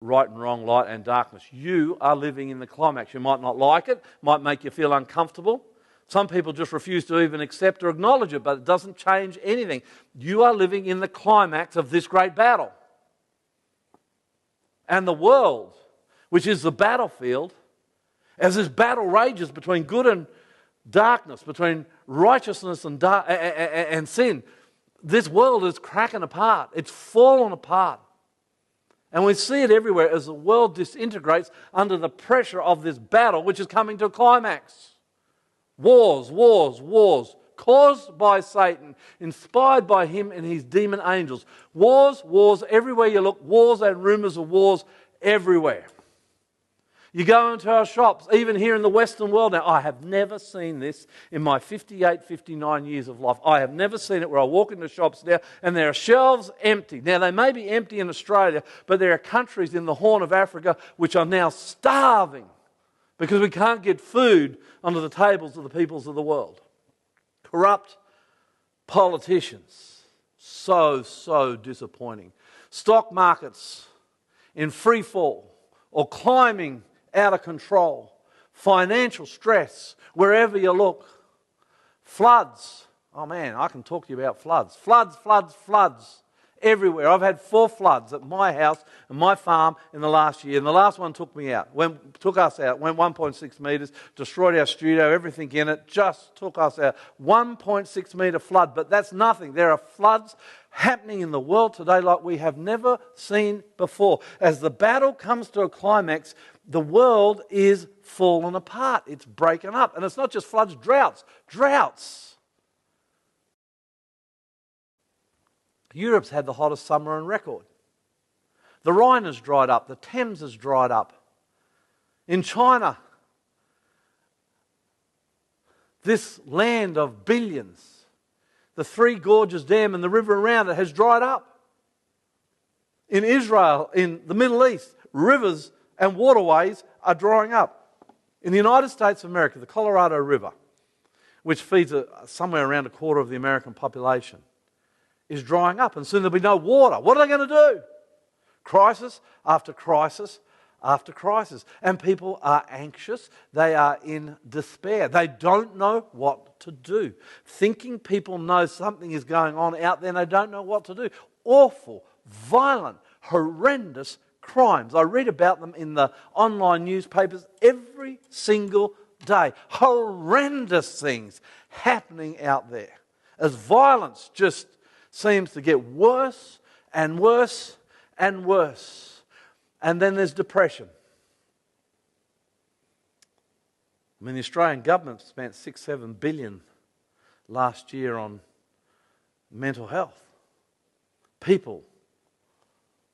right and wrong, light and darkness. You are living in the climax. You might not like it, might make you feel uncomfortable. Some people just refuse to even accept or acknowledge it, but it doesn't change anything. You are living in the climax of this great battle. And the world, which is the battlefield, as this battle rages between good and darkness, between righteousness and sin, this world is cracking apart. It's fallen apart. And we see it everywhere as the world disintegrates under the pressure of this battle, which is coming to a climax. Wars, wars, wars, caused by Satan, inspired by him and his demon angels. Wars, wars, everywhere you look, wars and rumours of wars everywhere. You go into our shops, even here in the Western world now, I have never seen this in my 58, 59 years of life. I have never seen it where I walk into shops now and there are shelves empty. Now, they may be empty in Australia, but there are countries in the Horn of Africa which are now starving because we can't get food onto the tables of the peoples of the world. Corrupt politicians. So disappointing. Stock markets in free fall or climbing out of control. Financial stress wherever you look. Floods. Oh man, I can talk to you about floods. Floods. Everywhere. I've had 4 floods at my house and my farm in the last year. And the last one took us out. Went 1.6 metres, destroyed our studio, everything in it, just took us out. 1.6 metre flood. But that's nothing. There are floods happening in the world today like we have never seen before. As the battle comes to a climax, the world is falling apart. It's breaking up. And it's not just floods, droughts. Europe's had the hottest summer on record. The Rhine has dried up. The Thames has dried up. In China, this land of billions, the Three Gorges Dam and the river around it has dried up. In Israel, in the Middle East, rivers and waterways are drying up. In the United States of America, the Colorado River, which feeds somewhere around a quarter of the American population, is drying up, and soon there'll be no water. What are they going to do? Crisis after crisis after crisis. And people are anxious. They are in despair. They don't know what to do. Thinking people know something is going on out there and they don't know what to do. Awful, violent, horrendous crimes. I read about them in the online newspapers every single day. Horrendous things happening out there. As violence just seems to get worse and worse and worse. And then there's depression. I mean, the Australian government spent 6-7 billion last year on mental health. People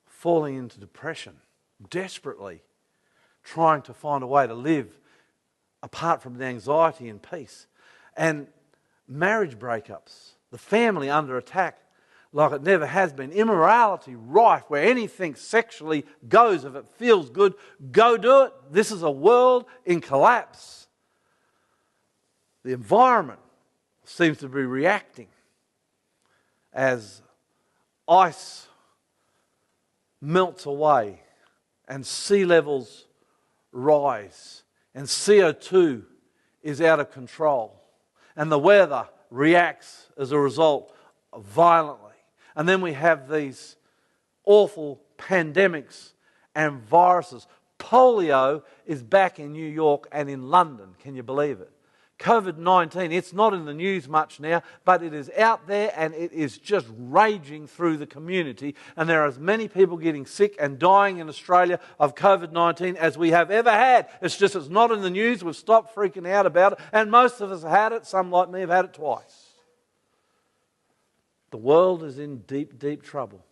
falling into depression, desperately trying to find a way to live apart from the anxiety and peace. And marriage breakups, the family under attack like it never has been. Immorality rife, where anything sexually goes. If it feels good, go do it. This is a world in collapse. The environment seems to be reacting as ice melts away and sea levels rise and CO2 is out of control and the weather reacts as a result violently. And then we have these awful pandemics and viruses. Polio is back in New York and in London. Can you believe it? COVID-19, it's not in the news much now, but it is out there and it is just raging through the community. And there are as many people getting sick and dying in Australia of COVID-19 as we have ever had. It's just it's not in the news. We've stopped freaking out about it. And most of us have had it. Some like me have had it twice. The world is in deep, deep trouble.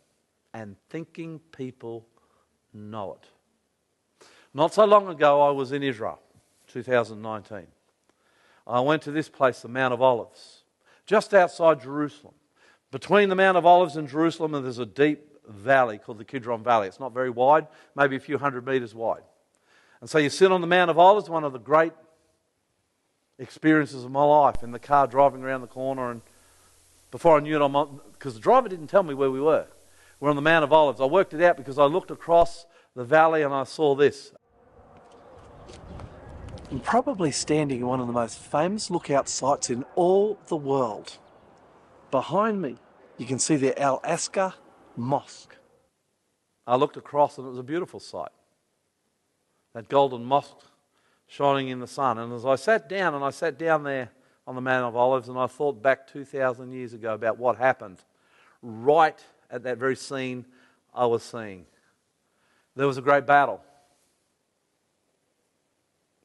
And thinking people know it. Not so long ago, I was in Israel, 2019. I went to this place, the Mount of Olives, just outside Jerusalem. Between the Mount of Olives and Jerusalem, there's a deep valley called the Kidron Valley. It's not very wide, maybe a few hundred metres wide. And so you sit on the Mount of Olives, one of the great experiences of my life, in the car driving around the corner. And before I knew it, because the driver didn't tell me where we were. We're on the Mount of Olives. I worked it out because I looked across the valley and I saw this. I'm probably standing in one of the most famous lookout sites in all the world. Behind me, you can see the Al-Aqsa Mosque. I looked across and it was a beautiful sight. That golden mosque shining in the sun. And as I sat down there on the Mount of Olives, and I thought back 2,000 years ago about what happened right at that very scene I was seeing. There was a great battle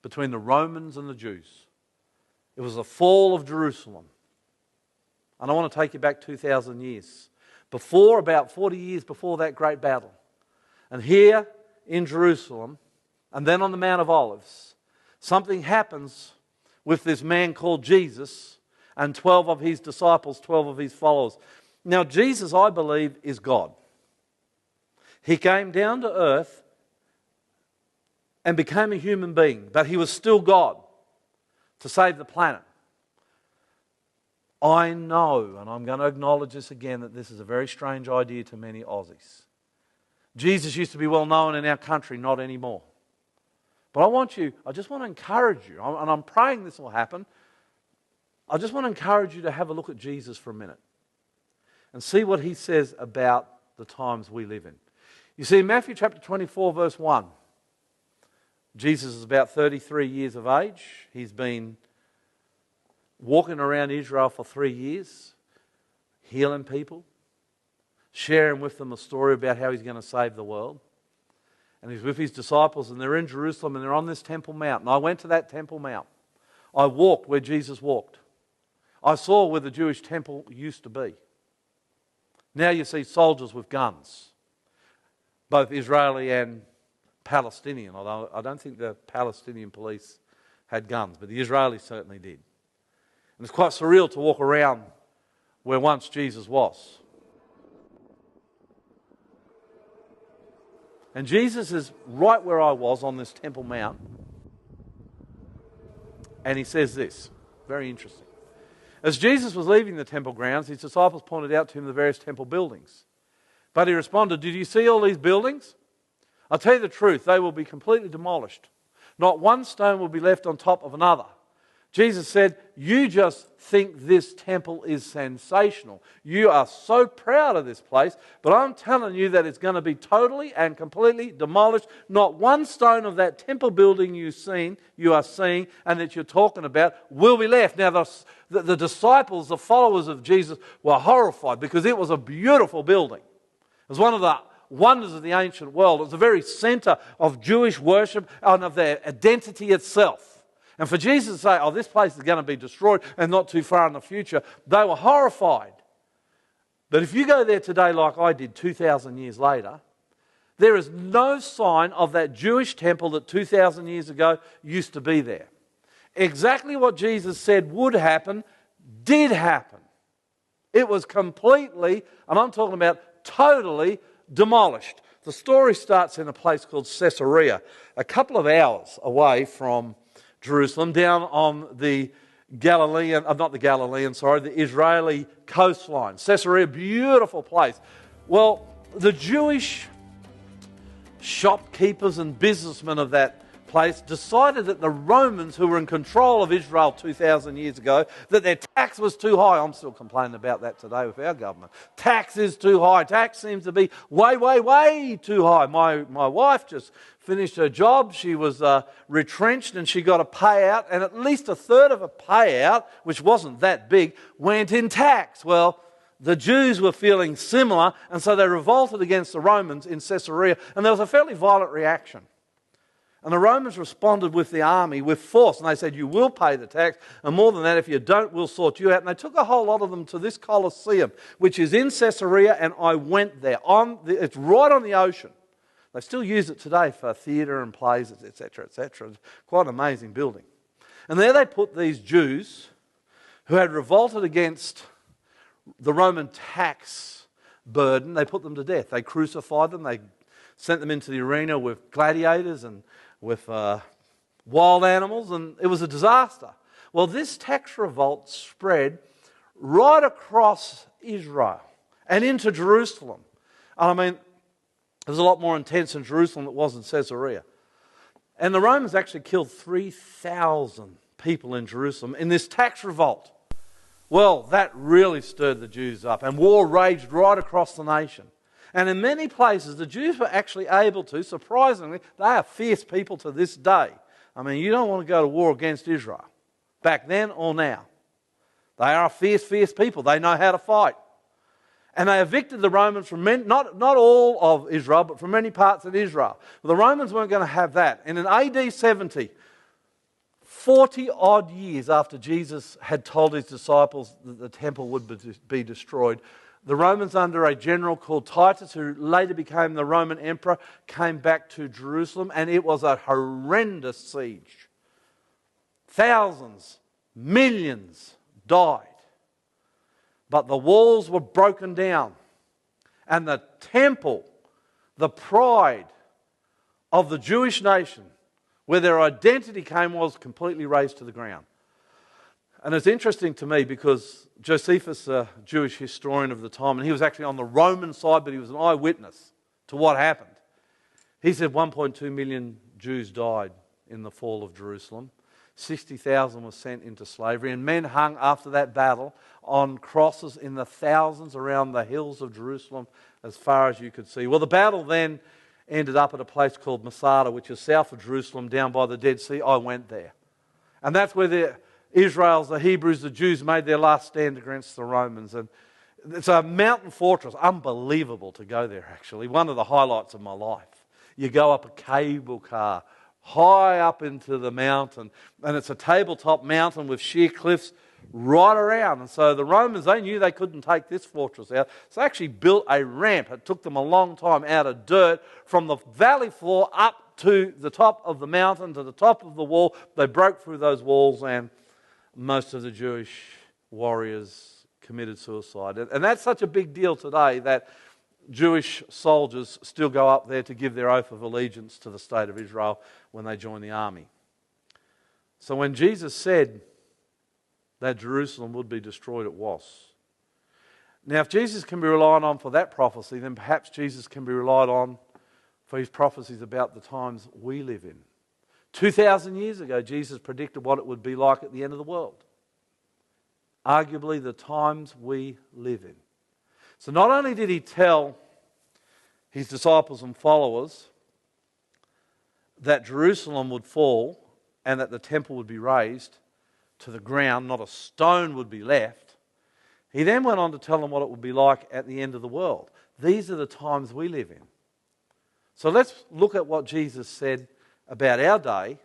between the Romans and the Jews. It was the fall of Jerusalem. And I want to take you back 2,000 years. About 40 years before that great battle. And here in Jerusalem, and then on the Mount of Olives, something happens with this man called Jesus and 12 of his disciples, 12 of his followers. Now, Jesus, I believe, is God. He came down to earth and became a human being, but he was still God to save the planet. I know, and I'm going to acknowledge this again, that this is a very strange idea to many Aussies. Jesus used to be well known in our country, not anymore. But I just want to encourage you, and I'm praying this will happen. I just want to encourage you to have a look at Jesus for a minute and see what he says about the times we live in. You see, in Matthew chapter 24, verse 1, Jesus is about 33 years of age. He's been walking around Israel for 3 years, healing people, sharing with them a story about how he's going to save the world. And he's with his disciples, and they're in Jerusalem, and they're on this Temple Mount. And I went to that Temple Mount. I walked where Jesus walked. I saw where the Jewish temple used to be. Now you see soldiers with guns, both Israeli and Palestinian, although I don't think the Palestinian police had guns, but the Israelis certainly did. And it's quite surreal to walk around where once Jesus was. And Jesus is right where I was on this Temple Mount. And he says this, very interesting. As Jesus was leaving the temple grounds, his disciples pointed out to him the various temple buildings. But he responded, "Did you see all these buildings? I'll tell you the truth, they will be completely demolished. Not one stone will be left on top of another." Jesus said, "You just think this temple is sensational. You are so proud of this place, but I'm telling you that it's going to be totally and completely demolished. Not one stone of that temple building you are seeing, and that you're talking about will be left." Now, the disciples, the followers of Jesus, were horrified because it was a beautiful building. It was one of the wonders of the ancient world. It was the very center of Jewish worship and of their identity itself. And for Jesus to say, "Oh, this place is going to be destroyed and not too far in the future," they were horrified. But if you go there today like I did 2,000 years later, there is no sign of that Jewish temple that 2,000 years ago used to be there. Exactly what Jesus said would happen, did happen. It was completely, and I'm talking about totally, demolished. The story starts in a place called Caesarea, a couple of hours away from Jerusalem, down on the the Israeli coastline. Caesarea, beautiful place. Well, the Jewish shopkeepers and businessmen of that place decided that the Romans, who were in control of Israel 2,000 years ago, that their tax was too high. I'm still complaining about that today with our government. Tax is too high. Tax seems to be way, way, way too high. My wife just finished her job. She was retrenched and she got a payout, and at least a third of a payout, which wasn't that big, went in tax. Well, the Jews were feeling similar, and so they revolted against the Romans in Caesarea, and there was a fairly violent reaction. And the Romans responded with the army, with force, and they said, "You will pay the tax, and more than that, if you don't, we'll sort you out." And they took a whole lot of them to this Colosseum, which is in Caesarea, and I went there. It's right on the ocean. They still use it today for theatre and plays, etc., etc. It's quite an amazing building. And there they put these Jews who had revolted against the Roman tax burden. They put them to death. They crucified them. They sent them into the arena with gladiators and with wild animals, and it was a disaster. Well, this tax revolt spread right across Israel and into Jerusalem. And I mean, was a lot more intense in Jerusalem than it was in Caesarea. And the Romans actually killed 3,000 people in Jerusalem in this tax revolt. Well, that really stirred the Jews up, and war raged right across the nation. And in many places, the Jews were actually able to, surprisingly, they are fierce people to this day. I mean, you don't want to go to war against Israel, back then or now. They are a fierce, fierce people. They know how to fight. And they evicted the Romans from not all of Israel, but from many parts of Israel. The Romans weren't going to have that. And in AD 70, 40 odd years after Jesus had told his disciples that the temple would be destroyed, the Romans, under a general called Titus, who later became the Roman emperor, came back to Jerusalem, and it was a horrendous siege. Thousands, millions died. But the walls were broken down, and the temple, the pride of the Jewish nation, where their identity came, was completely razed to the ground. And it's interesting to me because Josephus, a Jewish historian of the time, and he was actually on the Roman side, but he was an eyewitness to what happened. He said 1.2 million Jews died in the fall of Jerusalem. 60,000 were sent into slavery, and men hung after that battle on crosses in the thousands around the hills of Jerusalem as far as you could see. Well, the battle then ended up at a place called Masada, which is south of Jerusalem, down by the Dead Sea. I went there. And that's where the Israelites, the Hebrews, the Jews made their last stand against the Romans. And it's a mountain fortress. Unbelievable to go there, actually. One of the highlights of my life. You go up a cable car high up into the mountain, and it's a tabletop mountain with sheer cliffs right around. And so the Romans, they knew they couldn't take this fortress out, so they actually built a ramp. It took them a long time out of dirt from the valley floor up to the top of the mountain, to the top of the wall. They broke through those walls, and most of the Jewish warriors committed suicide. And that's such a big deal today that Jewish soldiers still go up there to give their oath of allegiance to the state of Israel when they join the army. So when Jesus said that Jerusalem would be destroyed, it was. Now, if Jesus can be relied on for that prophecy, then perhaps Jesus can be relied on for his prophecies about the times we live in. 2,000 years ago, Jesus predicted what it would be like at the end of the world. Arguably the times we live in. So not only did he tell his disciples and followers that Jerusalem would fall and that the temple would be razed to the ground, not a stone would be left, he then went on to tell them what it would be like at the end of the world. These are the times we live in. So let's look at what Jesus said about our day.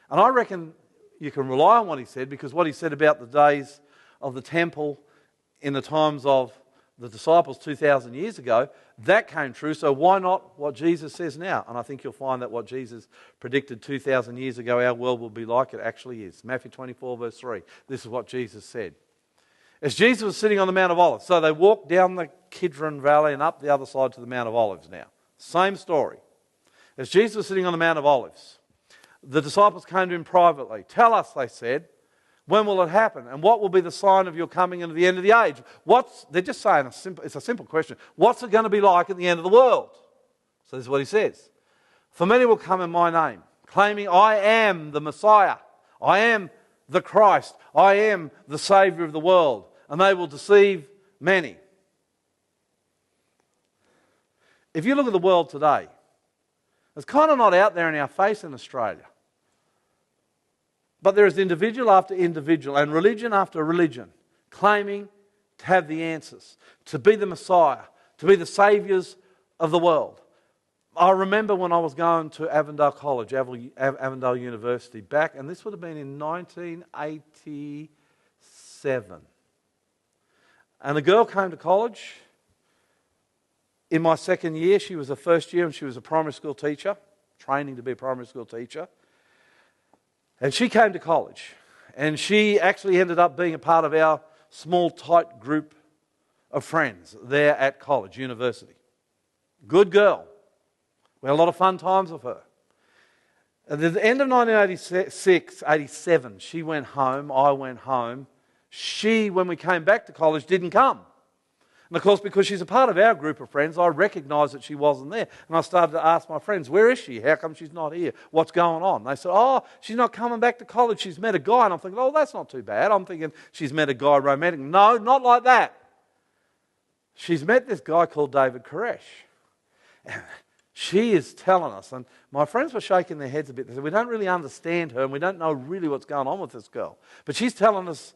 And I reckon you can rely on what he said, because what he said about the days of the temple in the times of the disciples 2,000 years ago, that came true. So why not what Jesus says now? And I think you'll find that what Jesus predicted 2,000 years ago our world will be like, it actually is. Matthew 24 verse 3. This is what Jesus said. As Jesus was sitting on the Mount of Olives, so they walked down the Kidron Valley and up the other side to the Mount of Olives now. Same story. As Jesus was sitting on the Mount of Olives, the disciples came to him privately. Tell us, they said, when will it happen? And what will be the sign of your coming into the end of the age? They're just saying, it's a simple question. What's it going to be like at the end of the world? So this is what he says. For many will come in my name, claiming I am the Messiah. I am the Christ. I am the Saviour of the world. And they will deceive many. If you look at the world today, it's kind of not out there in our face in Australia. But there is individual after individual and religion after religion claiming to have the answers, to be the Messiah, to be the saviours of the world. I remember when I was going to Avondale College, Avondale University, back, and this would have been in 1987. And a girl came to college in my second year. She was a first year and she was a primary school teacher, training to be a primary school teacher. And she came to college, and she actually ended up being a part of our small, tight group of friends there at college, university. Good girl. We had a lot of fun times with her. At the end of 1986, 87, she went home, I went home. She, when we came back to college, didn't come. And of course, because she's a part of our group of friends, I recognised that she wasn't there. And I started to ask my friends, where is she? How come she's not here? What's going on? They said, oh, she's not coming back to college. She's met a guy. And I'm thinking, oh, that's not too bad. I'm thinking she's met a guy romantic. No, not like that. She's met this guy called David Koresh. She is telling us, and my friends were shaking their heads a bit. They said, we don't really understand her and we don't know really what's going on with this girl. But she's telling us,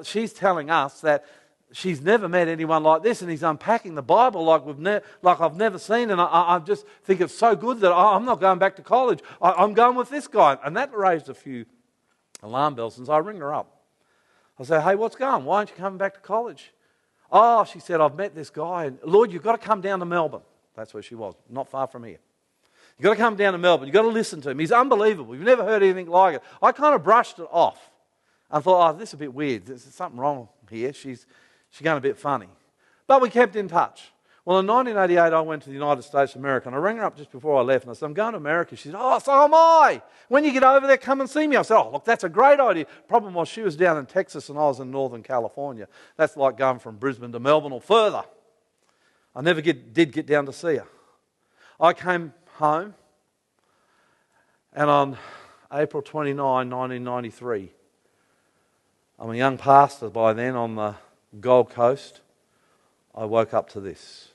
she's telling us that she's never met anyone like this, and he's unpacking the Bible like I've never seen, and I just think it's so good that I'm not going back to college. I'm going with this guy. And that raised a few alarm bells, and so I ring her up. I say, hey, what's going on? Why aren't you coming back to college? Oh, she said, I've met this guy, and Lord, you've got to come down to Melbourne. That's where she was, not far from here. You've got to come down to Melbourne. You've got to listen to him. He's unbelievable. You've never heard anything like it. I kind of brushed it off. I thought, oh, this is a bit weird. There's something wrong here. She's going a bit funny. But we kept in touch. Well, in 1988, I went to the United States of America, and I rang her up just before I left, and I said, I'm going to America. She said, oh, so am I. When you get over there, come and see me. I said, oh, look, that's a great idea. Problem was, she was down in Texas, and I was in Northern California. That's like going from Brisbane to Melbourne or further. I never did get down to see her. I came home, and on April 29, 1993, I'm a young pastor by then on the Gold Coast. I woke up to this.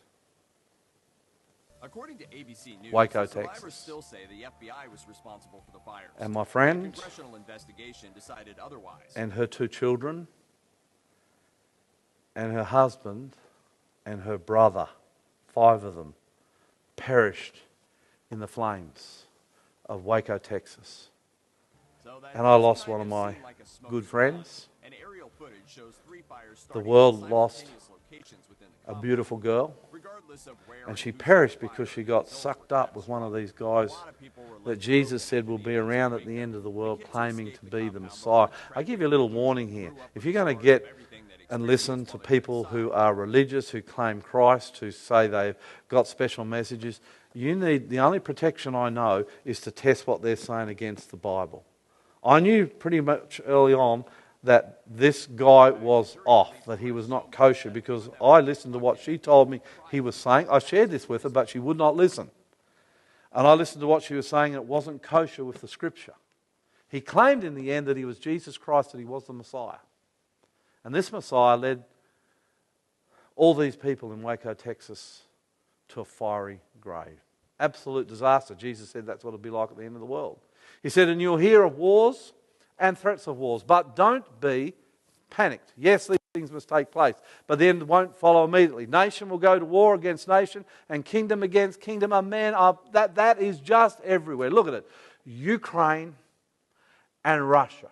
According to ABC News, Waco, survivors Texas. still say the FBI was responsible for the fires. And my friend, A congressional investigation decided otherwise. and her 2 children, and her husband, and her brother, 5 of them, perished in the flames of Waco, Texas. So that And I lost does one of kind my seem like a smoke good show. friends. And aerial footage shows 3 fires The starting world in lost simultaneous locations within the a complex. beautiful girl, Regardless of where and she who perished started the because fire, she got the sucked results up were with one of catastrophic. these A guys lot of people were that left Jesus broken said will and be needed to around at wake the up. end of the The world kids claiming escaped to the be the compound, but Messiah. once I give trapped you a in little the warning kitchen, here. grew up If with you're the going to story of get everything that and experienced listen to while they were people who inside. are religious, who claim Christ, who say they've got special messages, the only protection I know is to test what they're saying against the Bible. I knew pretty much early on that this guy was off, that he was not kosher, because I listened to what she told me he was saying. I shared this with her, but she would not listen. And I listened to what she was saying, and it wasn't kosher with the Scripture. He claimed in the end that he was Jesus Christ, that he was the Messiah. And this Messiah led all these people in Waco, Texas, to a fiery grave. Absolute disaster. Jesus said that's what it'll be like at the end of the world. He said, and you'll hear of wars and threats of wars, but don't be panicked. Yes, these things must take place, but the end won't follow immediately. Nation will go to war against nation, and kingdom against kingdom. That is just everywhere. Look at it. Ukraine and Russia.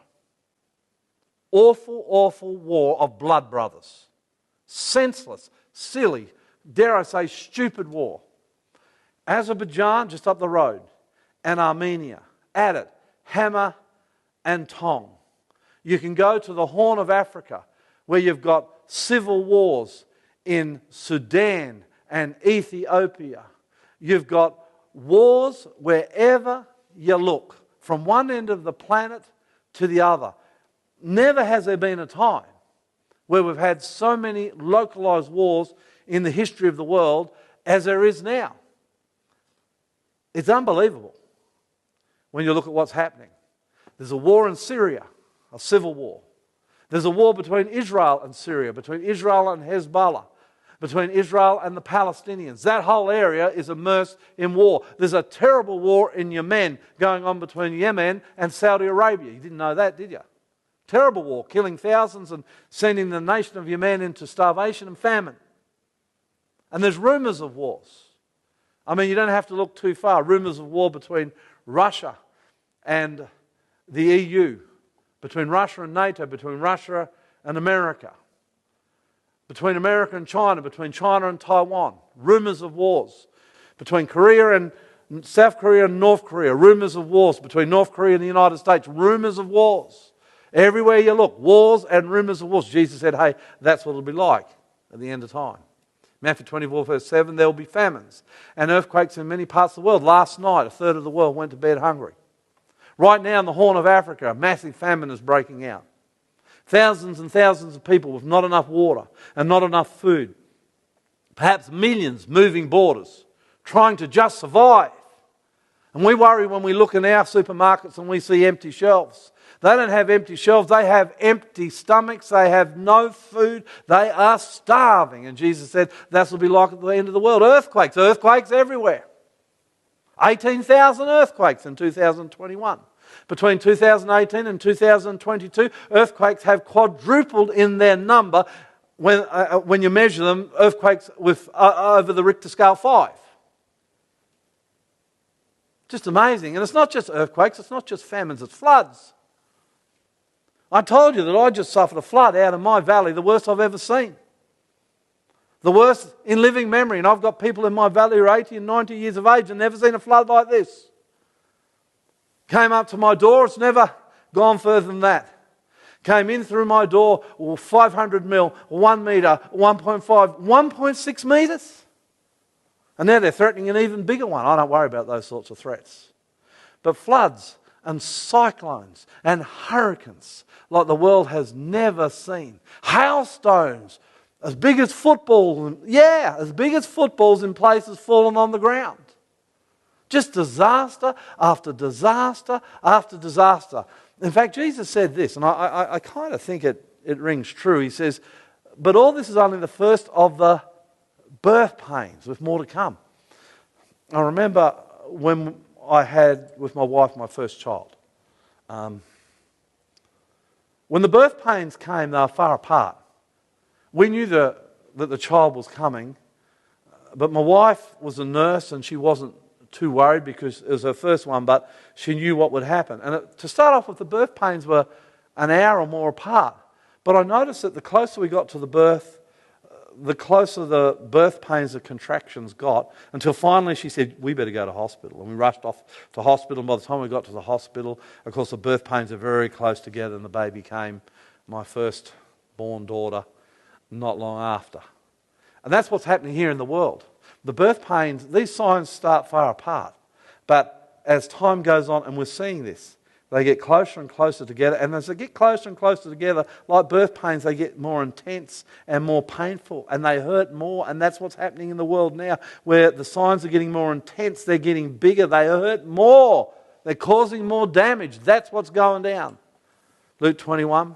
Awful, awful war of blood brothers. Senseless, silly, dare I say, stupid war. Azerbaijan, just up the road, and Armenia, at it, hammer and tong. You can go to the Horn of Africa, where you've got civil wars in Sudan and Ethiopia. You've got wars wherever you look, from one end of the planet to the other. Never has there been a time where we've had so many localized wars in the history of the world as there is now. It's unbelievable when you look at what's happening. There's a war in Syria, a civil war. There's a war between Israel and Syria, between Israel and Hezbollah, between Israel and the Palestinians. That whole area is immersed in war. There's a terrible war in Yemen going on between Yemen and Saudi Arabia. You didn't know that, did you? Terrible war, killing thousands and sending the nation of Yemen into starvation and famine. And there's rumours of wars. I mean, you don't have to look too far. Rumours of war between Russia and the EU, between Russia and NATO, between Russia and America, between America and China, between China and Taiwan. Rumours of wars between Korea and South Korea and North Korea. Rumours of wars between North Korea and the United States. Rumours of wars. Everywhere you look, wars and rumours of wars. Jesus said, hey, that's what it'll be like at the end of time. Matthew 24, verse 7, there will be famines and earthquakes in many parts of the world. Last night, a third of the world went to bed hungry. Right now in the Horn of Africa, a massive famine is breaking out. Thousands and thousands of people with not enough water and not enough food. perhaps millions moving borders, trying to just survive. And we worry when we look in our supermarkets and we see empty shelves. They don't have empty shelves, they have empty stomachs, they have no food, they are starving. And Jesus said that will be like at the end of the world. Earthquakes everywhere. 18,000 earthquakes in 2021. Between 2018 and 2022, earthquakes have quadrupled in their number when you measure them, earthquakes with over the Richter scale 5. Just amazing. And it's not just earthquakes, it's not just famines, it's floods. I told you that I just suffered a flood out of my valley, the worst I've ever seen. The worst in living memory. And I've got people in my valley who are 80 and 90 years of age and never seen a flood like this. Came up to my door, it's never gone further than that. Came in through my door, 500 mil, 1 metre, 1.5, 1.6 metres. And now they're threatening an even bigger one. I don't worry about those sorts of threats. But floods and cyclones and hurricanes like the world has never seen. Hailstones as big as footballs. As big as footballs in places falling on the ground. Just disaster after disaster after disaster. In fact, Jesus said this, and I kind of think it rings true. He says, but all this is only the first of the birth pains, with more to come. I remember when I had, with my wife, my first child. When the birth pains came, they were far apart. We knew that the child was coming, but my wife was a nurse and she wasn't too worried because it was her first one, but she knew what would happen. And to start off with, the birth pains were an hour or more apart. But I noticed that the closer we got to the birth, the closer the birth pains, the contractions got, until finally she said, we better go to hospital. And we rushed off to hospital, and by the time we got to the hospital, of course the birth pains are very close together, and the baby came, my first born daughter, not long after. And that's what's happening here in the world. The birth pains, these signs start far apart. But as time goes on, and we're seeing this, they get closer and closer together. And as they get closer and closer together, like birth pains, they get more intense and more painful. And they hurt more. And that's what's happening in the world now, where the signs are getting more intense. They're getting bigger. They hurt more. They're causing more damage. That's what's going down. Luke 21. And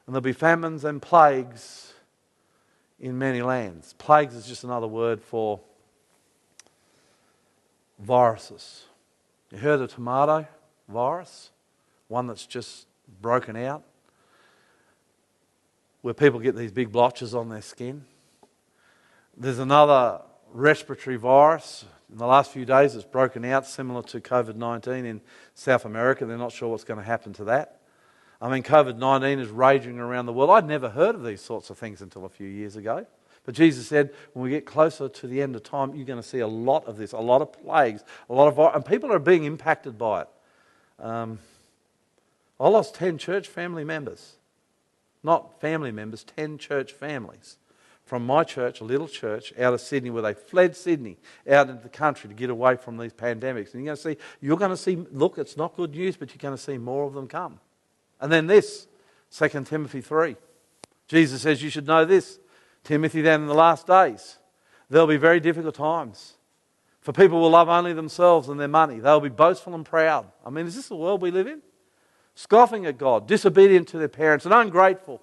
there'll be famines and plagues in many lands. Plagues is just another word for viruses. You heard of tomato virus? One that's just broken out, where people get these big blotches on their skin. There's another respiratory virus. In the last few days it's broken out, similar to COVID-19 in South America. They're not sure what's going to happen to that. I mean, COVID-19 is raging around the world. I'd never heard of these sorts of things until a few years ago. But Jesus said, when we get closer to the end of time, you're going to see a lot of this, a lot of plagues, and people are being impacted by it. I lost 10 church family members. Not family members, 10 church families. From my church, a little church out of Sydney, where they fled Sydney out into the country to get away from these pandemics. And you're going to see, look, it's not good news, but you're going to see more of them come. And then this, 2 Timothy 3. Jesus says you should know this, Timothy, that in the last days there'll be very difficult times. For people will love only themselves and their money. They'll be boastful and proud. I mean, is this the world we live in? Scoffing at God, disobedient to their parents, and ungrateful.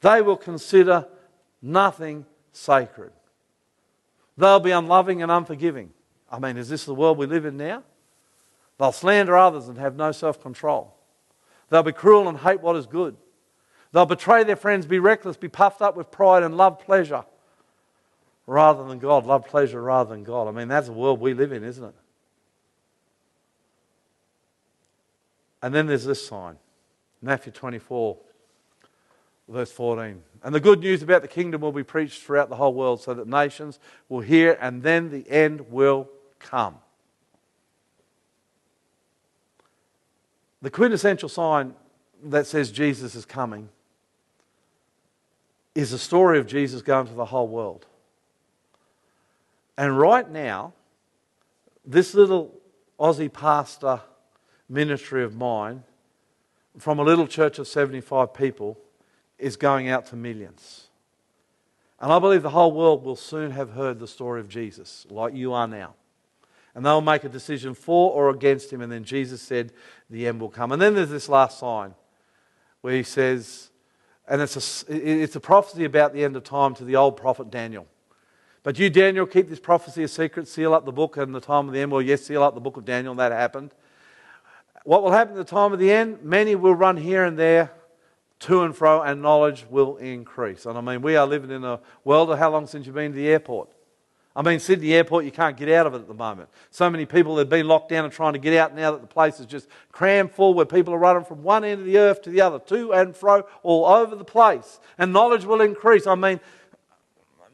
They will consider nothing sacred. They'll be unloving and unforgiving. I mean, is this the world we live in now? They'll slander others and have no self-control. They'll be cruel and hate what is good. They'll betray their friends, be reckless, be puffed up with pride, and love pleasure rather than God. Love pleasure rather than God. I mean, that's the world we live in, isn't it? And then there's this sign. Matthew 24, verse 14. And the good news about the kingdom will be preached throughout the whole world, so that nations will hear, and then the end will come. The quintessential sign that says Jesus is coming is the story of Jesus going to the whole world. And right now, this little Aussie pastor ministry of mine, from a little church of 75 people, is going out to millions. And I believe the whole world will soon have heard the story of Jesus, like you are now. And they'll make a decision for or against him. And then Jesus said, the end will come. And then there's this last sign where he says, and it's a prophecy about the end of time to the old prophet Daniel. But you, Daniel, keep this prophecy a secret, seal up the book and the time of the end. Well, yes, seal up the book of Daniel, and that happened. What will happen at the time of the end? Many will run here and there, to and fro, and knowledge will increase. And I mean, we are living in a world of how long since you've been to the airport? I mean, Sydney Airport, you can't get out of it at the moment. So many people have been locked down and trying to get out now that the place is just crammed full, where people are running from one end of the earth to the other, to and fro, all over the place. And knowledge will increase. I mean,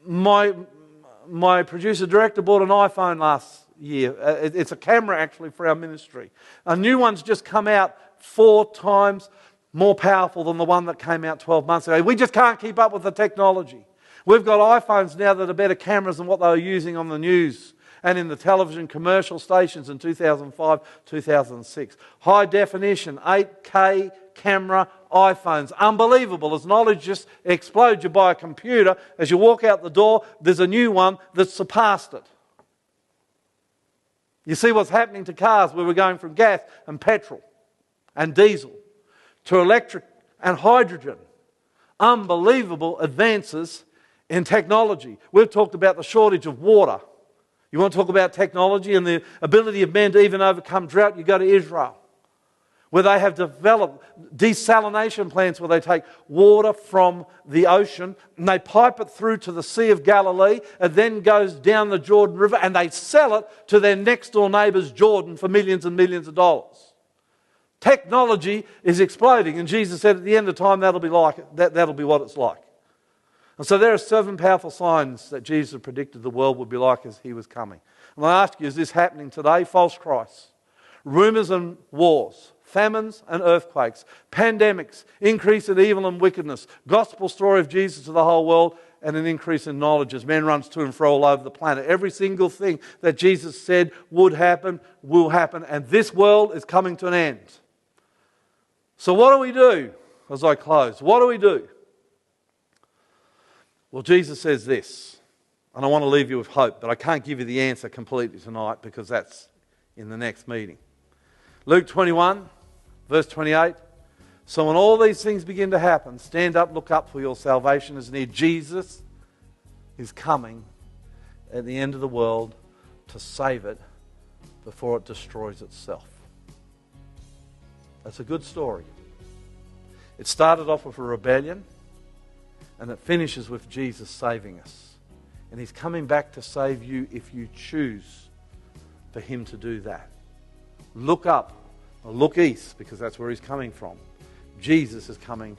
my producer-director bought an iPhone last year. It's a camera, actually, for our ministry. A new one's just come out 4 times more powerful than the one that came out 12 months ago. We just can't keep up with the technology. We've got iPhones now that are better cameras than what they were using on the news and in the television commercial stations in 2005, 2006. High definition, 8K camera iPhones. Unbelievable. As knowledge just explodes, you buy a computer, as you walk out the door, there's a new one that's surpassed it. You see what's happening to cars, where we're going from gas and petrol and diesel to electric and hydrogen. Unbelievable advances in technology. We've talked about the shortage of water. You want to talk about technology and the ability of men to even overcome drought? You go to Israel, where they have developed desalination plants where they take water from the ocean and they pipe it through to the Sea of Galilee. It then goes down the Jordan River and they sell it to their next door neighbours, Jordan, for millions and millions of dollars. Technology is exploding, and Jesus said at the end of time that'll be what it's like. And so there are 7 powerful signs that Jesus predicted the world would be like as he was coming. And I ask you, is this happening today? False Christs, rumours and wars, famines and earthquakes, pandemics, increase in evil and wickedness, gospel story of Jesus to the whole world, and an increase in knowledge as man runs to and fro all over the planet. Every single thing that Jesus said would happen, will happen, and this world is coming to an end. So what do we do as I close? What do we do? Well, Jesus says this, and I want to leave you with hope, but I can't give you the answer completely tonight because that's in the next meeting. Luke 21, verse 28. So when all these things begin to happen, stand up, look up, for your salvation is near. Jesus is coming at the end of the world to save it before it destroys itself. That's a good story. It started off with a rebellion, and it finishes with Jesus saving us. And he's coming back to save you if you choose for him to do that. Look up, or look east, because that's where he's coming from. Jesus is coming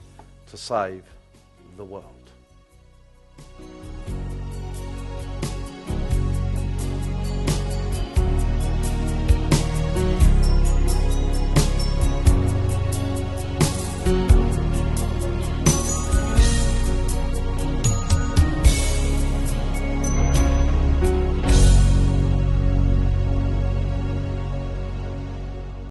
to save the world.